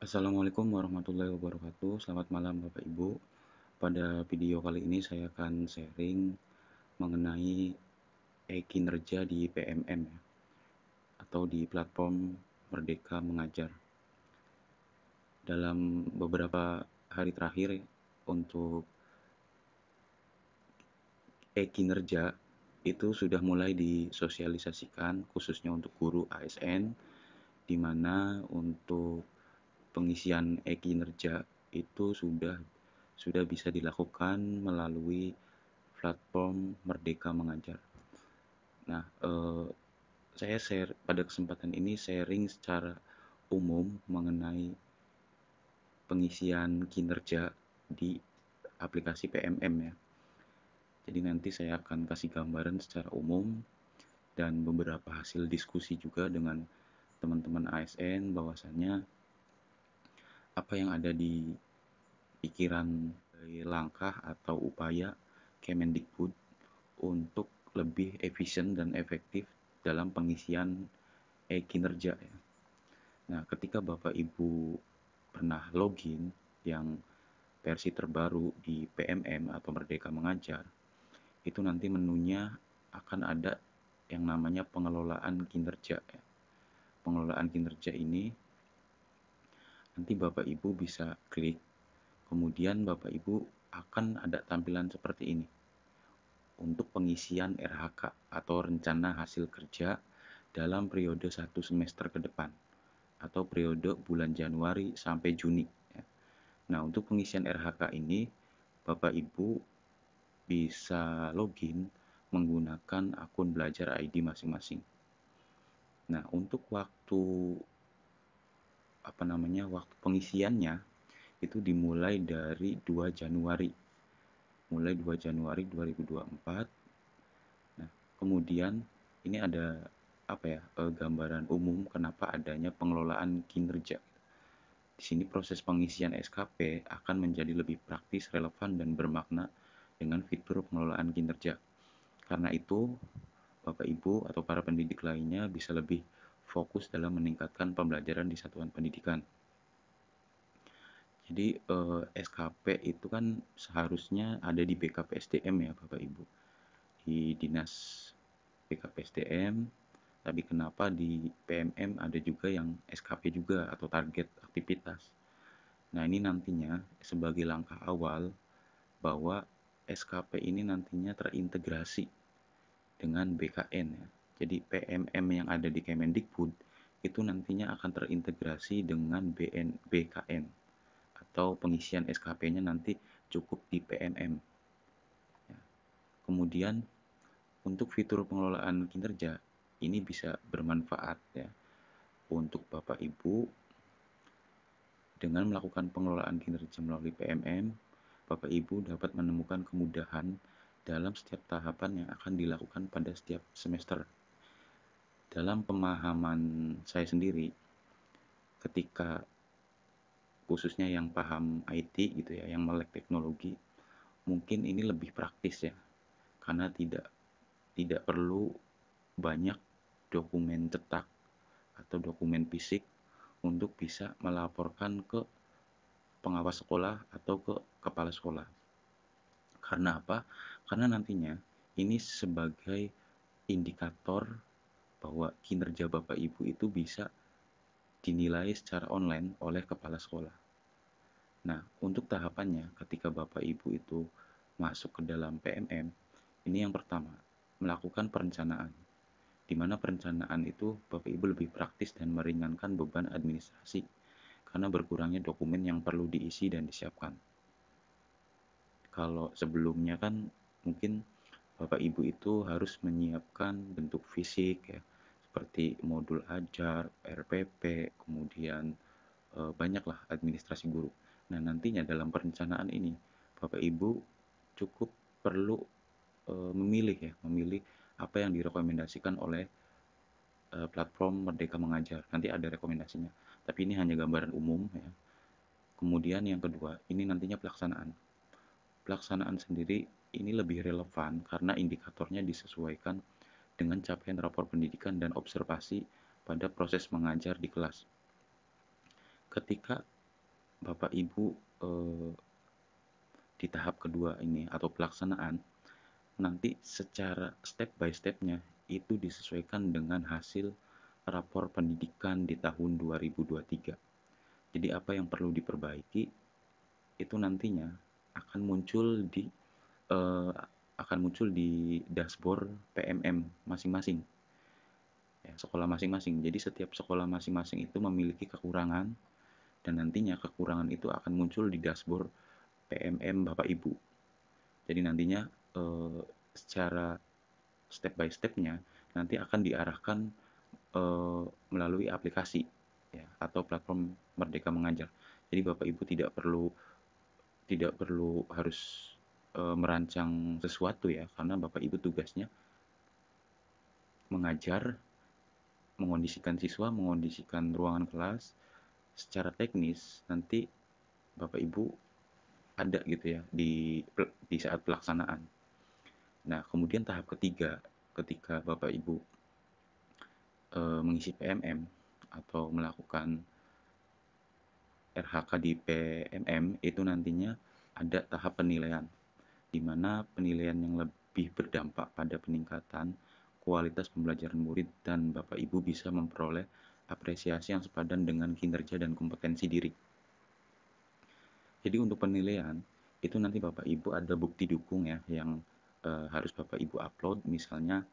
Assalamualaikum warahmatullahi wabarakatuh. Selamat malam Bapak Ibu. Pada video kali ini saya akan sharing mengenai kinerja di PMM ya, atau di platform Merdeka Mengajar. Dalam beberapa hari terakhir untuk kinerja itu sudah mulai disosialisasikan khususnya untuk guru ASN, di mana untuk pengisian kinerja itu sudah bisa dilakukan melalui platform Merdeka Mengajar. Nah, saya share pada kesempatan ini sharing secara umum mengenai pengisian kinerja di aplikasi PMM ya. Jadi nanti saya akan kasih gambaran secara umum dan beberapa hasil diskusi juga dengan teman-teman ASN bahwasannya apa yang ada di pikiran langkah atau upaya Kemendikbud untuk lebih efisien dan efektif dalam pengisian kinerja ya. Nah, ketika Bapak Ibu pernah login yang versi terbaru di PMM atau Merdeka Mengajar, itu nanti menunya akan ada yang namanya pengelolaan kinerja ya. Pengelolaan kinerja ini nanti Bapak Ibu bisa klik, kemudian Bapak Ibu akan ada tampilan seperti ini untuk pengisian RHK atau rencana hasil kerja dalam periode 1 semester ke depan atau periode bulan Januari sampai Juni ya. Nah, untuk pengisian RHK ini Bapak Ibu bisa login menggunakan akun belajar ID masing-masing. Nah, untuk waktu pengisiannya itu dimulai dari 2 Januari. Mulai 2 Januari 2024. Nah, kemudian ini ada gambaran umum kenapa adanya pengelolaan kinerja. Di sini proses pengisian SKP akan menjadi lebih praktis, relevan, dan bermakna dengan fitur pengelolaan kinerja. Karena itu, Bapak Ibu atau para pendidik lainnya bisa lebih fokus dalam meningkatkan pembelajaran di satuan pendidikan. Jadi SKP itu kan seharusnya ada di BKPSDM ya Bapak Ibu. Di Dinas BKPSDM, tapi kenapa di PMM ada juga yang SKP juga atau target aktivitas. Nah, ini nantinya sebagai langkah awal bahwa SKP ini nantinya terintegrasi dengan BKN ya. Jadi PMM yang ada di Kemendikbud itu nantinya akan terintegrasi dengan BKN atau pengisian SKP-nya nanti cukup di PMM. Ya. Kemudian untuk fitur pengelolaan kinerja ini bisa bermanfaat ya untuk Bapak Ibu. Dengan melakukan pengelolaan kinerja melalui PMM, Bapak Ibu dapat menemukan kemudahan dalam setiap tahapan yang akan dilakukan pada setiap semester. Dalam pemahaman saya sendiri, ketika khususnya yang paham IT gitu ya, yang melek teknologi, mungkin ini lebih praktis ya, karena tidak perlu banyak dokumen cetak atau dokumen fisik untuk bisa melaporkan ke pengawas sekolah atau ke kepala sekolah. Karena apa? Karena nantinya ini sebagai indikator bahwa kinerja Bapak Ibu itu bisa dinilai secara online oleh kepala sekolah. Nah, untuk tahapannya ketika Bapak Ibu itu masuk ke dalam PMM, ini yang pertama, melakukan perencanaan. Di mana perencanaan itu Bapak Ibu lebih praktis dan meringankan beban administrasi karena berkurangnya dokumen yang perlu diisi dan disiapkan. Kalau sebelumnya kan mungkin Bapak Ibu itu harus menyiapkan bentuk fisik ya, seperti modul ajar, RPP, kemudian banyaklah administrasi guru. Nah, nantinya dalam perencanaan ini Bapak Ibu cukup perlu memilih apa yang direkomendasikan oleh platform Merdeka Mengajar. Nanti ada rekomendasinya. Tapi ini hanya gambaran umum ya. Kemudian yang kedua, ini nantinya pelaksanaan. Pelaksanaan sendiri ini lebih relevan karena indikatornya disesuaikan dengan capaian rapor pendidikan dan observasi pada proses mengajar di kelas. Ketika Bapak Ibu eh, di tahap kedua ini atau pelaksanaan, nanti secara step by stepnya itu disesuaikan dengan hasil rapor pendidikan di tahun 2023. Jadi apa yang perlu diperbaiki itu nantinya akan muncul di eh, akan muncul di dashboard PMM masing-masing, ya, sekolah masing-masing. Jadi setiap sekolah masing-masing itu memiliki kekurangan, dan nantinya kekurangan itu akan muncul di dashboard PMM Bapak Ibu. Jadi nantinya eh, secara step by stepnya nanti akan diarahkan melalui aplikasi, ya, atau platform Merdeka Mengajar. Jadi Bapak Ibu tidak perlu harus merancang sesuatu, ya, karena Bapak Ibu tugasnya mengajar, mengondisikan siswa, mengondisikan ruangan kelas. Secara teknis nanti Bapak Ibu ada gitu ya di saat pelaksanaan. Nah, kemudian tahap ketiga, ketika Bapak Ibu mengisi PMM atau melakukan RHK di PMM, itu nantinya ada tahap penilaian, di mana penilaian yang lebih berdampak pada peningkatan kualitas pembelajaran murid dan Bapak Ibu bisa memperoleh apresiasi yang sepadan dengan kinerja dan kompetensi diri. Jadi untuk penilaian itu nanti Bapak Ibu ada bukti dukung, ya, yang harus Bapak Ibu upload. Misalnya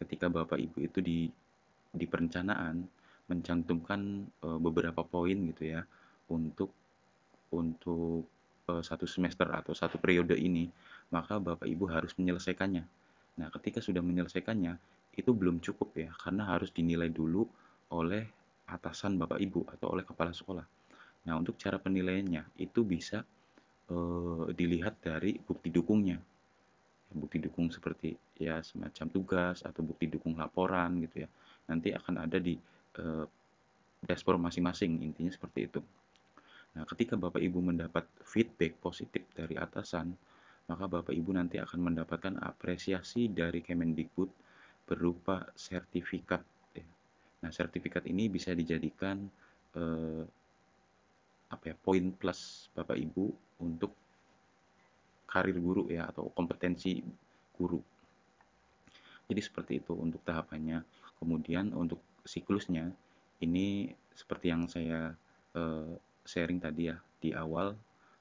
ketika Bapak Ibu itu di perencanaan mencantumkan beberapa poin gitu ya, untuk satu semester atau satu periode ini, maka Bapak Ibu harus menyelesaikannya. Nah, ketika sudah menyelesaikannya, itu belum cukup, ya, karena harus dinilai dulu oleh atasan Bapak Ibu atau oleh kepala sekolah. Nah, untuk cara penilaiannya itu bisa dilihat dari bukti dukungnya. Bukti dukung seperti ya semacam tugas atau bukti dukung laporan gitu ya. Nanti akan ada di eh, dashboard masing-masing, intinya seperti itu. Nah, ketika Bapak Ibu mendapat feedback positif dari atasan, maka Bapak Ibu nanti akan mendapatkan apresiasi dari Kemendikbud berupa sertifikat, ya. Nah, sertifikat ini bisa dijadikan eh, poin plus Bapak Ibu untuk karir guru, ya, atau kompetensi guru. Jadi seperti itu untuk tahapannya. Kemudian untuk siklusnya ini seperti yang saya sharing tadi, ya, di awal,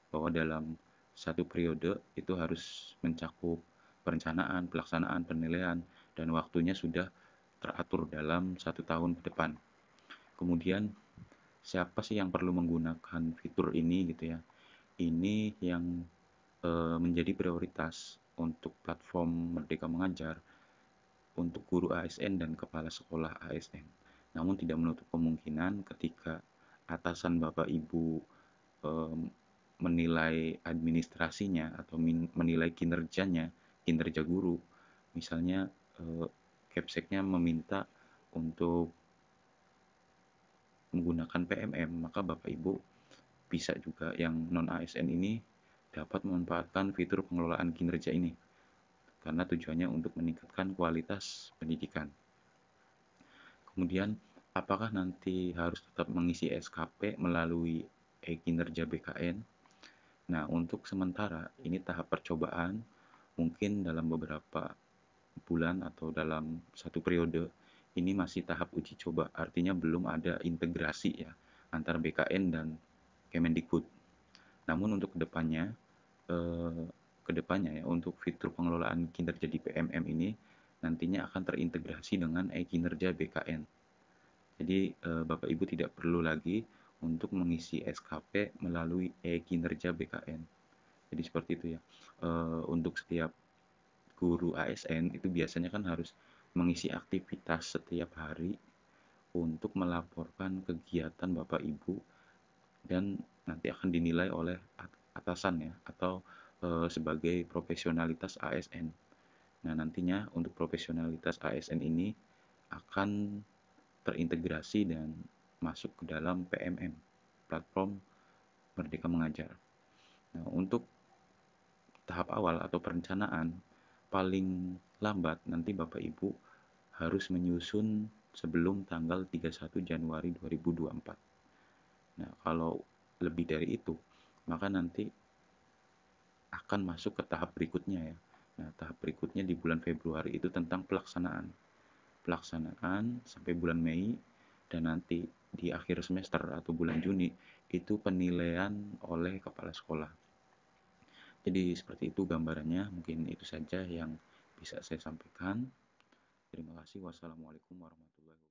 bahwa dalam satu periode itu harus mencakup perencanaan, pelaksanaan, penilaian, dan waktunya sudah teratur dalam 1 tahun ke depan. Kemudian siapa sih yang perlu menggunakan fitur ini gitu ya? Ini yang menjadi prioritas untuk platform Merdeka Mengajar untuk guru ASN dan kepala sekolah ASN. Namun tidak menutup kemungkinan ketika atasan Bapak Ibu menilai administrasinya atau menilai kinerja guru, misalnya Kepseknya meminta untuk menggunakan PMM, maka Bapak Ibu bisa juga yang non ASN ini dapat memanfaatkan fitur pengelolaan kinerja ini, karena tujuannya untuk meningkatkan kualitas pendidikan. Kemudian, apakah nanti harus tetap mengisi SKP melalui e-kinerja BKN? Nah, untuk sementara ini tahap percobaan, mungkin dalam beberapa bulan atau dalam satu periode ini masih tahap uji coba, artinya belum ada integrasi, ya, antara BKN dan Kemendikbud. Namun untuk kedepannya ya, untuk fitur pengelolaan kinerja di PMM ini nantinya akan terintegrasi dengan e-kinerja BKN. Jadi Bapak Ibu tidak perlu lagi untuk mengisi SKP melalui e-kinerja BKN. Jadi seperti itu, ya. Untuk setiap guru ASN itu biasanya kan harus mengisi aktivitas setiap hari untuk melaporkan kegiatan Bapak Ibu, dan nanti akan dinilai oleh atasan, ya, atau sebagai profesionalitas ASN. Nah, nantinya untuk profesionalitas ASN ini akan terintegrasi dan masuk ke dalam PMM, platform Merdeka Mengajar. Nah, untuk tahap awal atau perencanaan, paling lambat nanti Bapak Ibu harus menyusun sebelum tanggal 31 Januari 2024. Nah, kalau lebih dari itu, maka nanti akan masuk ke tahap berikutnya ya. Nah, tahap berikutnya di bulan Februari itu tentang pelaksanaan. Pelaksanaan sampai bulan Mei, dan nanti di akhir semester atau bulan Juni itu penilaian oleh kepala sekolah. Jadi seperti itu gambarannya, mungkin itu saja yang bisa saya sampaikan. Terima kasih. Wassalamualaikum warahmatullahi wabarakatuh.